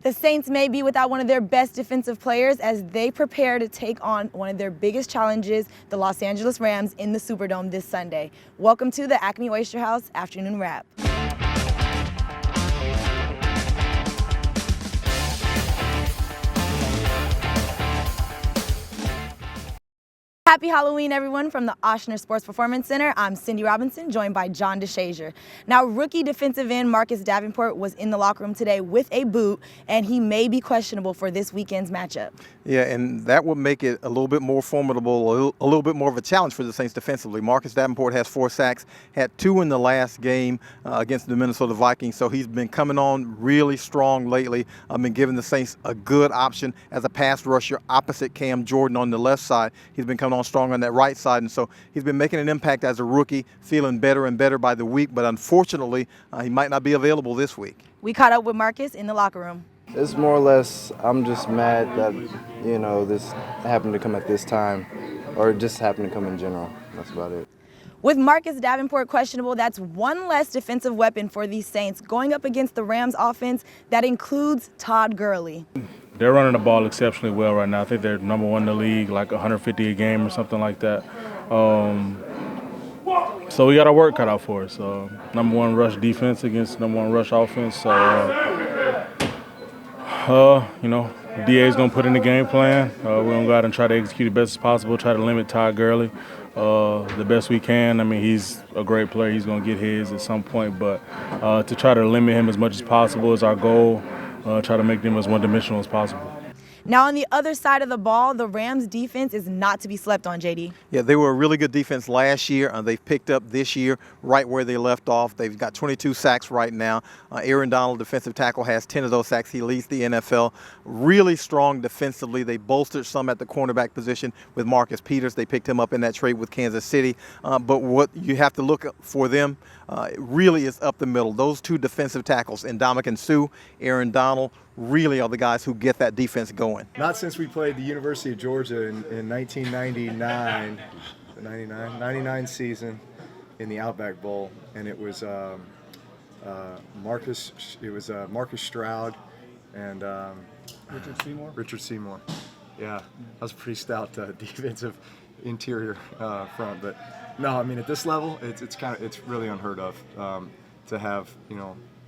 The Saints may be without one of their best defensive players as they prepare to take on one of their biggest challenges, the Los Angeles Rams, in the Superdome this Sunday. Welcome to the ACME Oyster House Afternoon Wrap. Happy Halloween, everyone, from the Oshner Sports Performance Center. I'm Cindy Robinson, joined by John DeShazier. Now, rookie defensive end Marcus Davenport was in the locker room today with a boot, and he may be questionable for this weekend's matchup. Yeah, and that would make it a little bit more formidable, a little bit more of a challenge for the Saints defensively. Marcus Davenport has 4 sacks, had 2 in the last game against the Minnesota Vikings, so he's been coming on really strong lately. Been giving the Saints a good option as a pass rusher opposite Cam Jordan on the left side. He's been coming on strong on that right side, and so he's been making an impact as a rookie, feeling better and better by the week, but unfortunately, he might not be available this week. We caught up with Marcus in the locker room. It's more or less, I'm just mad that, this happened to come at this time, or it just happened to come in general. That's about it. With Marcus Davenport questionable, that's one less defensive weapon for these Saints going up against the Rams offense that includes Todd Gurley. They're running the ball exceptionally well right now. I think they're number 1 in the league, like 150 a game or something like that. So we got our work cut out for us. Number 1 rush defense against number 1 rush offense. So, DA's going to put in the game plan. We're going to go out and try to execute it best as possible, try to limit Todd Gurley the best we can. I mean, he's a great player. He's going to get his at some point. But to try to limit him as much as possible is our goal. Try to make them as one-dimensional as possible. Now, on the other side of the ball, the Rams' defense is not to be slept on, JD. Yeah, they were a really good defense last year. They've picked up this year right where they left off. They've got 22 sacks right now. Aaron Donald, defensive tackle, has 10 of those sacks. He leads the NFL. Really strong defensively. They bolstered some at the cornerback position with Marcus Peters. They picked him up in that trade with Kansas City. But what you have to look for them really is up the middle. Those 2 defensive tackles, Ndamukong Suh, Aaron Donald, really are the guys who get that defense going. Not since we played the University of Georgia in 1999, the 99 season in the Outback Bowl, and it was Marcus Stroud and Richard Seymour. Yeah, that was a pretty stout defensive interior front, but no, I mean at this level, it's really unheard of to have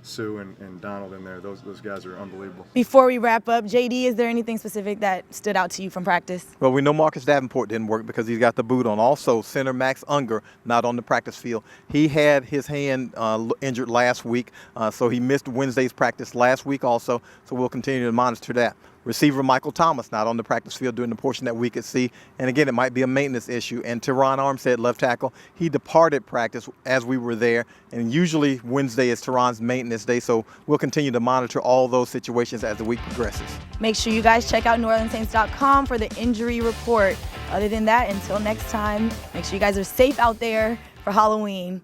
Sue and Donald in there. Those guys are unbelievable. Before we wrap up, JD, is there anything specific that stood out to you from practice? Well, we know Marcus Davenport didn't work because he's got the boot on. Also, center Max Unger not on the practice field. He had his hand injured last week, so he missed Wednesday's practice last week also, so we'll continue to monitor that. Receiver Michael Thomas not on the practice field during the portion that we could see. And again, it might be a maintenance issue. And Teron Armstead, left tackle, he departed practice as we were there. And usually Wednesday is Teron's maintenance day, so we'll continue to monitor all those situations as the week progresses. Make sure you guys check out NewOrleansSaints.com for the injury report. Other than that, until next time, make sure you guys are safe out there for Halloween.